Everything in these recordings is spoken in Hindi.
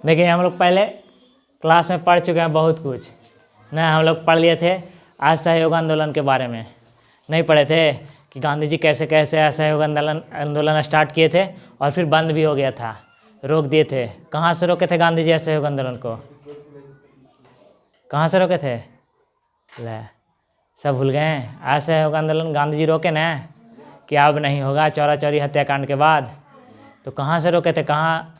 देखिए हम लोग पहले क्लास में पढ़ चुके हैं बहुत कुछ ना। हम लोग पढ़ लिए थे असहयोग आंदोलन के बारे में, नहीं पढ़े थे कि गांधी जी कैसे कैसे असहयोग आंदोलन स्टार्ट किए थे और फिर बंद भी हो गया था, रोक दिए थे। कहाँ से रोके थे गांधी जी असहयोग आंदोलन को? कहाँ से रोके थे? ले सब भूल गए। असहयोग आंदोलन गांधी जी रोके ना कि अब नहीं होगा चौरा चौरी हत्याकांड के बाद। तो कहाँ से रोके थे? कहाँ?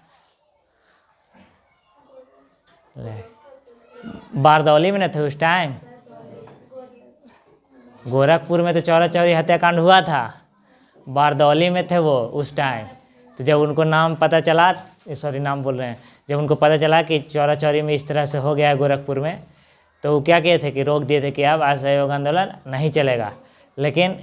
बारदौली में न थे उस टाइम? गोरखपुर में तो चौरा चौरी हत्याकांड हुआ था, बारदौली में थे वो उस टाइम। तो जब उनको नाम पता चला, सॉरी नाम बोल रहे हैं, जब उनको पता चला कि चौरा चौरी में इस तरह से हो गया है गोरखपुर में, तो वो क्या किए थे कि रोक दिए थे कि अब असहयोग आंदोलन नहीं चलेगा। लेकिन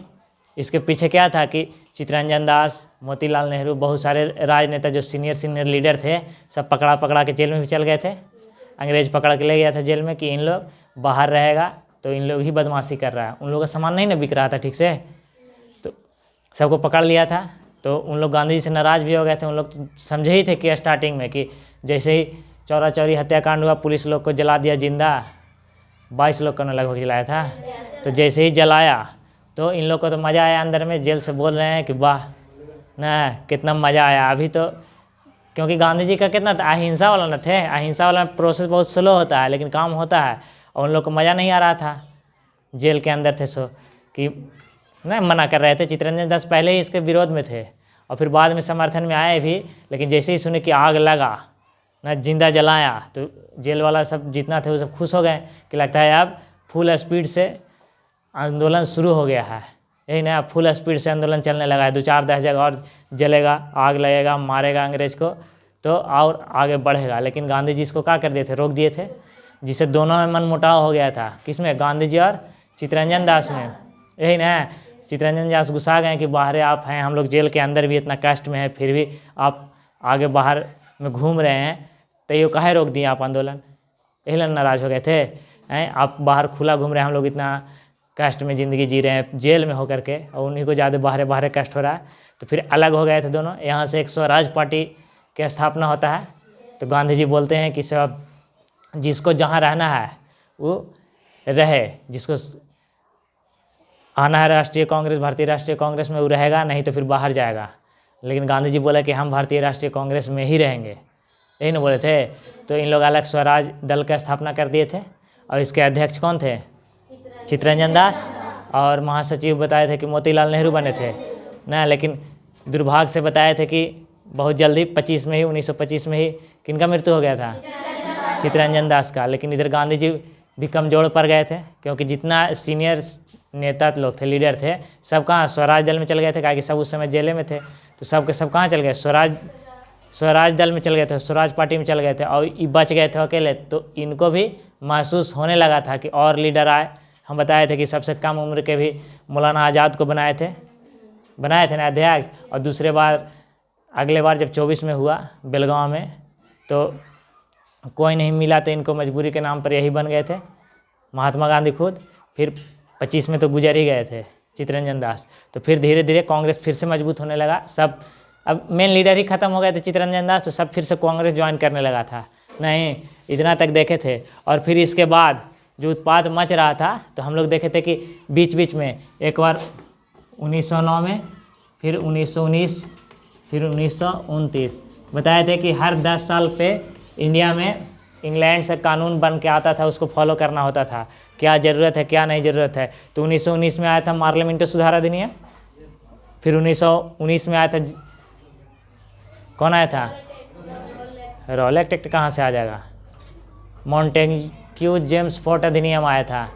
इसके पीछे क्या था कि चित्तरंजन दास, मोतीलाल नेहरू, बहुत सारे राजनेता जो सीनियर लीडर थे, सब पकड़ा के जेल में भी चल गए थे। अंग्रेज पकड़ के ले गया था जेल में कि इन लोग बाहर रहेगा तो इन लोग ही बदमाशी कर रहा है। उन लोगों का सामान नहीं ना बिक रहा था ठीक से, तो सबको पकड़ लिया था। तो उन लोग गांधी जी से नाराज़ भी हो गए थे। उन लोग समझे ही थे कि स्टार्टिंग में कि जैसे ही चौरा चौरी हत्याकांड हुआ, पुलिस लोग को जला दिया जिंदा, 22 लोग को न लगभग जलाया था। तो जैसे ही जलाया तो इन लोग को तो मज़ा आया, अंदर में जेल से बोल रहे हैं कि वाह ना कितना मज़ा आया। अभी तो क्योंकि गांधी जी का कितना अहिंसा वाला न थे, अहिंसा वाला प्रोसेस बहुत स्लो होता है लेकिन काम होता है, और उन लोग को मज़ा नहीं आ रहा था, जेल के अंदर थे सो कि नहीं मना कर रहे थे। चित्तरंजन दास पहले ही इसके विरोध में थे और फिर बाद में समर्थन में आए भी, लेकिन जैसे ही सुने कि आग लगा ना, जिंदा जलाया, तो जेल वाला सब जितना थे वो सब खुश हो गए कि लगता है अब फुल स्पीड से आंदोलन शुरू हो गया है। यही ना, फुल स्पीड से आंदोलन चलने लगा है, 2-4-10 जगह और जलेगा, आग लगेगा, मारेगा अंग्रेज को तो और आगे बढ़ेगा। लेकिन गांधी जी इसको क्या कर दिए थे? रोक दिए थे, जिससे दोनों में मनमुटाव हो गया था। किसमें? गांधी जी और चित्तरंजन दास में। यही ना, चित्तरंजन दास गुस्सा गए कि बाहर आप हैं, हम लोग जेल के अंदर भी इतना कष्ट में है, फिर भी आप आगे बाहर में घूम रहे हैं, तो ये काहे रोक दिए आप आंदोलन? यही लोग नाराज़ हो गए थे। हैं आप बाहर खुला घूम रहे हैं, हम लोग इतना कष्ट में ज़िंदगी जी रहे हैं जेल में होकर के, और उन्हीं को ज़्यादा बाहर कष्ट हो रहा है। तो फिर अलग हो गए थे दोनों। यहाँ से एक स्वराज पार्टी की स्थापना होता है। तो गांधी जी बोलते हैं कि सब जिसको जहाँ रहना है वो रहे, जिसको आना है राष्ट्रीय कांग्रेस, भारतीय राष्ट्रीय कांग्रेस में, वो रहेगा, नहीं तो फिर बाहर जाएगा। लेकिन गांधी जी बोला कि हम भारतीय राष्ट्रीय कांग्रेस में ही रहेंगे, यही ना बोले थे। तो इन लोग अलग स्वराज दल का स्थापना कर दिए थे, और इसके अध्यक्ष कौन थे? चित्तरंजन दास, और महासचिव बताए थे कि मोतीलाल नेहरू बने थे ना। लेकिन दुर्भाग्य से बताए थे कि बहुत जल्दी 25 में ही 1925 में ही किनका मृत्यु हो गया था? चित्तरंजन दास का। लेकिन इधर गांधी जी भी कमजोर पड़ गए थे, क्योंकि जितना सीनियर नेता लोग थे, लीडर थे, सब कहाँ स्वराज दल में चल गए थे, क्योंकि सब उस समय जेले में थे। तो सब के सब कहाँ चल गए? स्वराज दल में चल गए थे, स्वराज पार्टी में चल गए थे, और ये बच गए थे अकेले। तो इनको भी महसूस होने लगा था कि और लीडर आए। हम बताए थे कि सबसे कम उम्र के भी मौलाना आज़ाद को बनाए थे ना अध्यक्ष। और दूसरे बार, अगले बार जब 24 में हुआ बेलगांव में, तो कोई नहीं मिला, तो इनको मजबूरी के नाम पर यही बन गए थे महात्मा गांधी खुद। फिर 25 में तो गुजर ही गए थे चित्तरंजन दास। तो फिर धीरे धीरे कांग्रेस फिर से मजबूत होने लगा। सब अब मेन लीडर ही खत्म हो गए थे चित्तरंजन दास, तो सब फिर से कांग्रेस ज्वाइन करने लगा था। नहीं, इतना तक देखे थे। और फिर इसके बाद जो उत्पाद मच रहा था, तो हम लोग देखे थे कि बीच बीच में एक बार 1909 में, फिर 1919, फिर 1929 बताए थे कि हर 10 साल पे इंडिया में इंग्लैंड से कानून बन के आता था, उसको फॉलो करना होता था, क्या ज़रूरत है क्या नहीं ज़रूरत है। तो 1919 में आया था पार्लियामेंट सुधार अधिनियम। फिर 1919 में आया था, कौन आया था? रॉलेट एक्ट कहाँ से आ जाएगा? मॉन्टेग्यू जेम्स फोर्ट अधिनियम आया था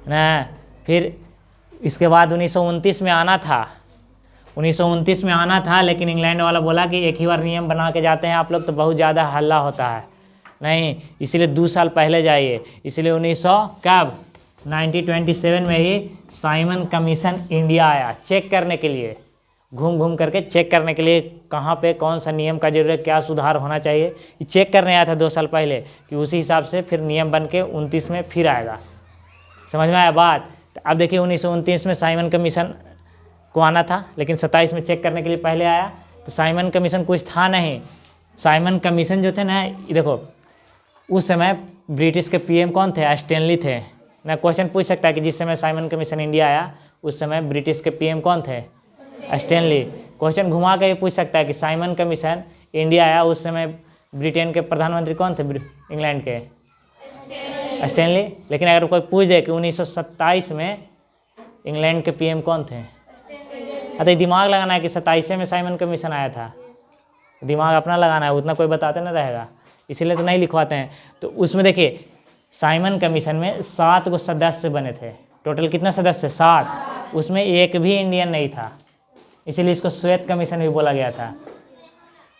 ना। फिर इसके बाद 1929 में आना था, 1929 में आना था, लेकिन इंग्लैंड वाला बोला कि एक ही बार नियम बना के जाते हैं आप लोग तो बहुत ज़्यादा हल्ला होता है, नहीं, इसलिए 2 साल पहले जाइए। इसलिए 1927 में ही साइमन कमीशन इंडिया आया चेक करने के लिए, घूम घूम करके चेक करने के लिए कहाँ पे कौन सा नियम का जरूरत, क्या सुधार होना चाहिए, ये चेक करने आया था 2 साल पहले, कि उसी हिसाब से फिर नियम बन के 29 में फिर आएगा। समझ में आया बात? तो अब देखिए 1929 में साइमन कमीशन को आना था, लेकिन 27 में चेक करने के लिए पहले आया। तो साइमन कमीशन कुछ था नहीं, साइमन कमीशन जो थे ना, ये देखो उस समय ब्रिटिश के पीएम कौन थे? स्टैनली थे ना। क्वेश्चन पूछ सकता है कि जिस समय साइमन कमीशन इंडिया आया उस समय ब्रिटिश के पीएम कौन थे? स्टैनली। क्वेश्चन घुमा के भी पूछ सकता है कि साइमन कमीशन इंडिया आया उस समय ब्रिटेन के प्रधानमंत्री कौन थे इंग्लैंड के? स्टैनली। लेकिन अगर कोई पूछ दे कि 1927 में इंग्लैंड के पीएम कौन थे, तो दिमाग लगाना है कि 27 में साइमन कमीशन आया था, दिमाग अपना लगाना है, उतना कोई बताते ना रहेगा, इसीलिए तो नहीं लिखवाते हैं। तो उसमें देखिए साइमन कमीशन में 7 गो सदस्य बने थे। टोटल कितना सदस्य? 7। उसमें एक भी इंडियन नहीं था, इसीलिए इसको श्वेत कमीशन भी बोला गया था।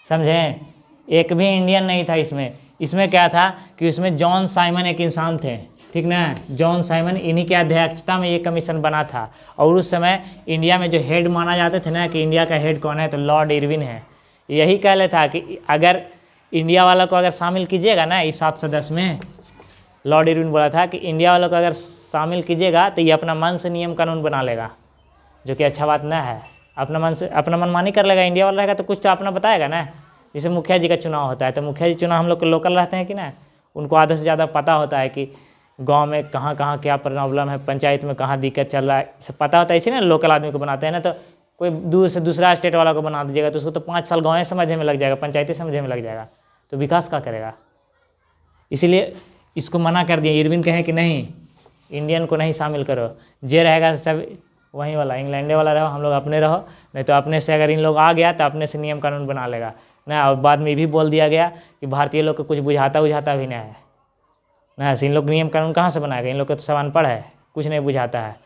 समझें? एक भी इंडियन नहीं था इसमें। इसमें क्या था कि उसमें जॉन साइमन एक इंसान थे, ठीक ना। जॉन साइमन, इन्हीं की अध्यक्षता में ये कमीशन बना था। और उस समय इंडिया में जो हेड माना जाते थे ना कि इंडिया का हेड कौन है, तो लॉर्ड इरविन है। यही कहले था कि अगर इंडिया वालों को अगर शामिल कीजिएगा ना इस 7 सदस्य में, लॉर्ड इरविन बोला था कि इंडिया वालों को अगर शामिल कीजिएगा तो ये अपना मन से नियम कानून बना लेगा, जो कि अच्छा बात ना है। अपना मन से अपना मनमानी कर लेगा। इंडिया वाला रहेगा तो कुछ तो अपना बताएगा ना। जैसे मुखिया जी का चुनाव होता है, तो मुखिया जी चुनाव हम लोग के लोकल रहते हैं कि ना, उनको आधे से ज़्यादा पता होता है कि गांव में कहाँ कहाँ क्या प्रॉब्लम है, पंचायत में कहाँ दिक्कत चल रहा है, सब पता होता है। इसी ना लोकल आदमी को बनाते हैं ना। तो कोई दूर से दूसरा स्टेट वाला को बना दीजिएगा तो उसको तो 5 साल गाँव समझने में लग जाएगा, पंचायती समझने में लग जाएगा, तो विकास क्या करेगा? इसीलिए इसको मना कर दिया। इरविन कहे कि नहीं, इंडियन को नहीं शामिल करो, जे रहेगा सब वहीं वाला इंग्लैंडे वाला रहो, हम लोग अपने रहो, नहीं तो अपने से अगर इन लोग आ गया तो अपने से नियम कानून बना लेगा ना। और बाद में ये भी बोल दिया गया कि भारतीय लोग को कुछ बुझाता भी नहीं है ना, इन लोग नियम कानून कहाँ से बनाएगा? इन लोग को तो सब अनपढ़ है, कुछ नहीं बुझाता है।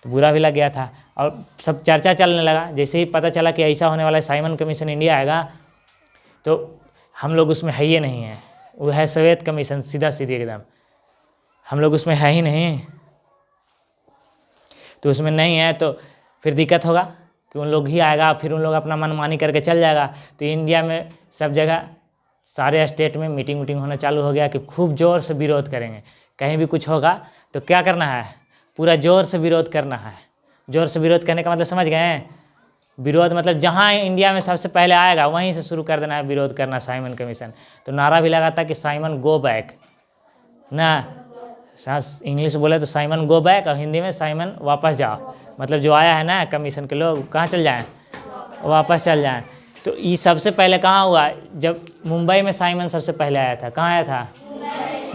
तो बुरा भी लग गया था और सब चर्चा चलने लगा। जैसे ही पता चला कि ऐसा होने वाला है, साइमन कमीशन इंडिया आएगा, तो हम लोग उसमें है ही नहीं है, वो है श्वेत कमीशन, सीधा सीधी एकदम, हम लोग उसमें है ही नहीं। तो उसमें नहीं है तो फिर दिक्कत होगा कि उन लोग ही आएगा, फिर उन लोग अपना मनमानी करके चल जाएगा। तो इंडिया में सब जगह सारे स्टेट में मीटिंग होना चालू हो गया कि खूब ज़ोर से विरोध करेंगे। कहीं भी कुछ होगा तो क्या करना है? पूरा ज़ोर से विरोध करना है। ज़ोर से विरोध करने का मतलब समझ गए हैं? विरोध मतलब जहाँ इंडिया में सबसे पहले आएगा वहीं से शुरू कर देना है विरोध करना साइमन कमीशन। तो नारा भी लगा था कि साइमन गो बैक ना, इंग्लिश बोले तो साइमन गो बैक, और हिंदी में साइमन वापस जाओ। मतलब जो आया है ना कमीशन के लोग कहाँ चल जाएं? वापस चल जाएं। तो ये सबसे पहले कहाँ हुआ? जब मुंबई में साइमन सबसे पहले आया था। कहाँ आया था?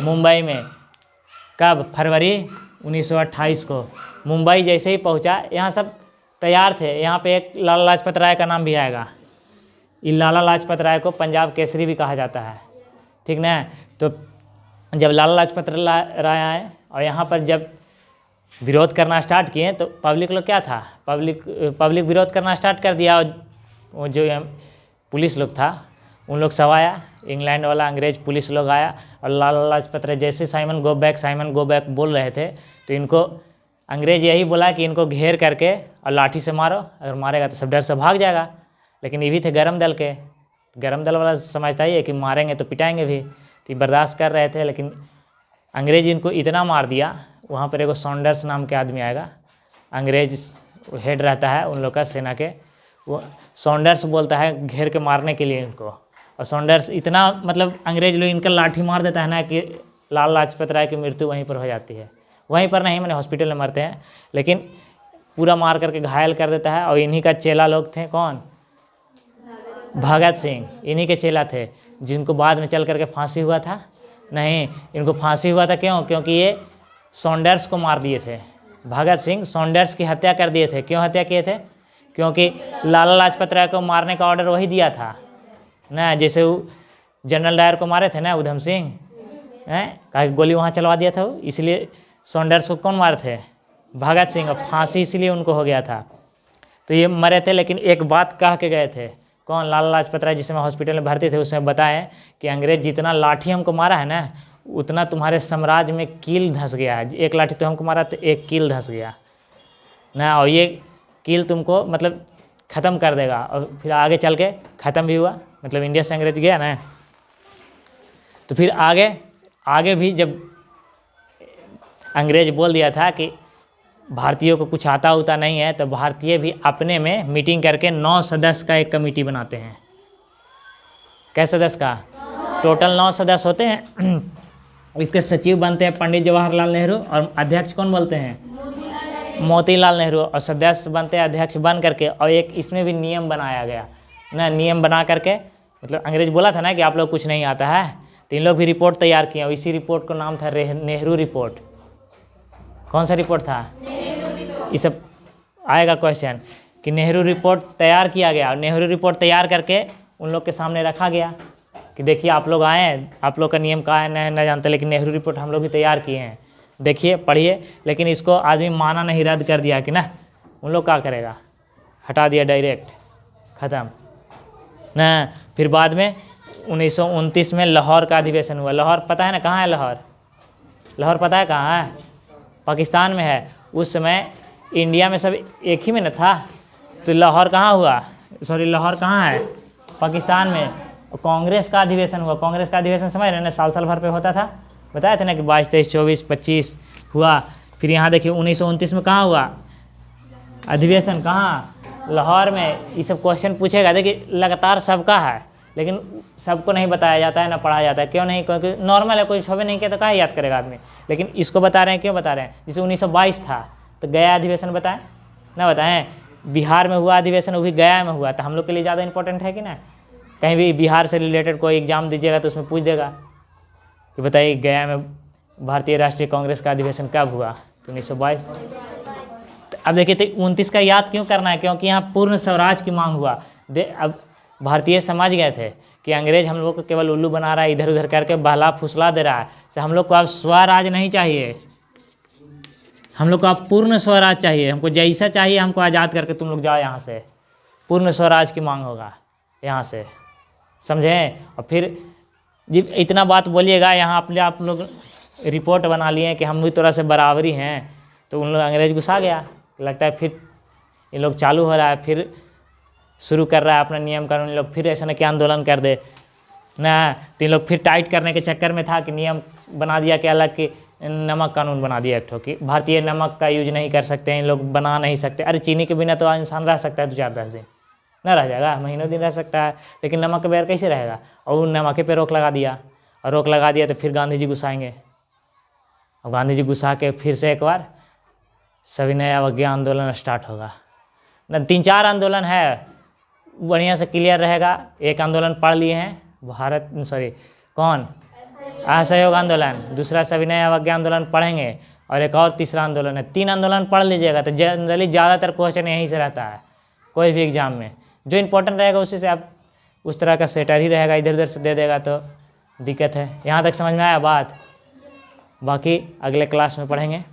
मुंबई में। कब? फरवरी 1928 को। मुंबई जैसे ही पहुँचा, यहाँ सब तैयार थे। यहाँ पे एक लाला लाजपत राय का नाम भी आएगा। ये लाला लाजपत राय को पंजाब केसरी भी कहा जाता है, ठीक ना। तो जब लाला लाजपत राय आए और यहाँ पर जब विरोध करना स्टार्ट किए तो पब्लिक लोग क्या था, पब्लिक विरोध करना स्टार्ट कर दिया। और वो जो पुलिस लोग था उन लोग सब आया, इंग्लैंड वाला अंग्रेज पुलिस लोग आया, और लाला लाजपत राय जैसे साइमन गो बैक बोल रहे थे तो इनको अंग्रेज यही बोला कि इनको घेर करके और लाठी से मारो, अगर मारेगा तो सब डर से भाग जाएगा। लेकिन ये भी थे गरम दल के, गरम दल वाला समझता ही है कि मारेंगे तो पिटाएंगे भी, तो बर्दाश्त कर रहे थे। लेकिन अंग्रेज इनको इतना मार दिया। वहाँ पर एगो सॉन्डर्स नाम के आदमी आएगा, अंग्रेज हेड रहता है उन लोग का सेना के, वो सॉन्डर्स बोलता है घेर के मारने के लिए इनको। और सॉन्डर्स इतना मतलब अंग्रेज लोग इनका लाठी मार देता है ना कि लाला लाजपत राय की मृत्यु वहीं पर हो जाती है। वहीं पर नहीं, मैंने हॉस्पिटल में मरते हैं, लेकिन पूरा मार करके घायल कर देता है। और इन्हीं का चेला लोग थे, कौन? भगत सिंह। इन्हीं के चेला थे जिनको बाद में चल करके फांसी हुआ था। नहीं, इनको फांसी हुआ था क्यों? क्योंकि ये सॉन्डर्स को मार दिए थे। भगत सिंह सॉन्डर्स की हत्या कर दिए थे। क्यों हत्या किए थे? क्योंकि लाला लाजपत राय को मारने का ऑर्डर वही दिया था ना, जैसे वो जनरल डायर को मारे थे ना उधम सिंह, कहा गोली वहाँ चलवा दिया था वो, इसलिए सॉन्डर्स को कौन मारे थे? भगत सिंह। और फांसी इसलिए उनको हो गया था। तो ये मरे थे, लेकिन एक बात कह के गए थे। कौन? लाला लाजपत राय। जिस समय हॉस्पिटल में भर्ती थे उसमें बताएं कि अंग्रेज जितना लाठी हमको मारा है ना, उतना तुम्हारे साम्राज्य में कील धंस गया है। एक लाठी तो हमको मारा तो एक कील धंस गया ना, और ये कील तुमको मतलब ख़त्म कर देगा। और फिर आगे चल के ख़त्म भी हुआ, मतलब इंडिया से अंग्रेज गया ना। तो फिर आगे भी जब अंग्रेज बोल दिया था कि भारतीयों को कुछ आता उता नहीं है, तो भारतीय भी अपने में मीटिंग करके 9 सदस्य का एक कमेटी बनाते हैं। कैसे सदस्य का? टोटल 9 सदस्य होते हैं। इसके सचिव बनते हैं पंडित जवाहरलाल नेहरू, और अध्यक्ष कौन बोलते हैं? मोतीलाल नेहरू। और सदस्य बनते हैं अध्यक्ष बन करके, और एक इसमें भी नियम बनाया गया ना, नियम बना करके, मतलब अंग्रेज बोला था ना कि आप लोग कुछ नहीं आता है, तो इन लोग भी रिपोर्ट तैयार किए, और इसी रिपोर्ट को नाम था नेहरू रिपोर्ट। कौन सा रिपोर्ट था? ये सब आएगा क्वेश्चन कि नेहरू रिपोर्ट तैयार किया गया, और नेहरू रिपोर्ट तैयार करके उन लोग के सामने रखा गया कि देखिए आप लोग आए हैं, आप लोग का नियम का है न जानते, लेकिन नेहरू रिपोर्ट हम लोग भी तैयार किए हैं, देखिए पढ़िए। लेकिन इसको आदमी माना नहीं, रद्द कर दिया कि ना, उन लोग क्या करेगा, हटा दिया डायरेक्ट, ख़त्म ना। फिर बाद में 1929 में लाहौर का अधिवेशन हुआ। लाहौर पता है ना कहाँ है? लाहौर, लाहौर पता है कहाँ है? पाकिस्तान में है। उस समय इंडिया में सब एक ही में न था, तो लाहौर कहाँ हुआ? लाहौर कहाँ है? पाकिस्तान में। कांग्रेस का अधिवेशन हुआ। कांग्रेस का अधिवेशन समझ रहे हैं ना, साल भर पे होता था, बताया था ना कि 22, 23, 24, 25 हुआ। फिर यहाँ देखिए 1929 में कहाँ हुआ अधिवेशन? कहाँ? लाहौर में। ये सब क्वेश्चन पूछेगा, देखिए लगातार सबका है, लेकिन सबको नहीं बताया जाता है ना पढ़ाया जाता है। क्यों नहीं? क्योंकि नॉर्मल है, कोई छुपे नहीं किया तो कहाँ याद करेगा आदमी। लेकिन इसको बता रहे हैं, क्यों बता रहे हैं? जैसे 1922 था तो गया अधिवेशन बताएं ना, बताएं। बिहार में हुआ अधिवेशन, वो भी गया में हुआ, तो हम लोग के लिए ज़्यादा इंपॉर्टेंट है कि ना। कहीं भी बिहार से रिलेटेड कोई एग्जाम दीजिएगा तो उसमें पूछ देगा कि बताइए गया में भारतीय राष्ट्रीय कांग्रेस का अधिवेशन कब हुआ? तो 1922। अब देखिए तो 29 का याद क्यों करना है? क्योंकि यहाँ पूर्ण स्वराज की मांग हुआ। अब भारतीय समझ गए थे कि अंग्रेज हम लोग को केवल उल्लू बना रहा है, इधर उधर करके बहला फुसला दे रहा है, तो हम लोग को अब स्वराज नहीं चाहिए, हम लोग को अब पूर्ण स्वराज चाहिए। हमको जैसा चाहिए हमको आज़ाद करके तुम लोग जाओ यहाँ से। पूर्ण स्वराज की मांग होगा यहाँ से, समझें। और फिर जब इतना बात बोलिएगा, यहाँ अपने आप लोग रिपोर्ट बना लिए कि हम भी थोड़ा से बराबरी हैं, तो उन लोग अंग्रेज गुस्सा गया। लगता है फिर ये लोग चालू हो रहा है, फिर शुरू कर रहा है अपना नियम कानून। लोग फिर ऐसा न कि आंदोलन कर दे ना, तो इन लोग फिर टाइट करने के चक्कर में था कि नियम बना दिया कि अलग कि नमक कानून बना दिया एक ठो कि भारतीय नमक का यूज नहीं कर सकते हैं, इन लोग बना नहीं सकते। अरे चीनी के बिना तो इंसान रह सकता है 2-4-10 दिन, ना रह जाएगा, महीनों दिन रह सकता है, लेकिन नमक के बगैर कैसे रहेगा? और उन नमक पे रोक लगा दिया, और रोक लगा दिया तो फिर गांधी जी गुस्साएंगे। और गांधी जी गुस्सा के फिर से एक बार सविनय अवज्ञा आंदोलन स्टार्ट होगा ना। 3-4 आंदोलन है, बढ़िया से क्लियर रहेगा। एक आंदोलन पढ़ लिए हैं, कौन? असहयोग आंदोलन। दूसरा सविनय अवज्ञा आंदोलन पढ़ेंगे, और एक और तीसरा आंदोलन है। 3 आंदोलन पढ़ लीजिएगा तो जनरली ज़्यादातर क्वेश्चन यहीं से रहता है कोई भी एग्जाम में। जो इंपॉर्टेंट रहेगा उसी से आप उस तरह का सेटर ही रहेगा, इधर उधर से दे देगा तो दिक्कत है। यहाँ तक समझ में आया बात? बाकी अगले क्लास में पढ़ेंगे।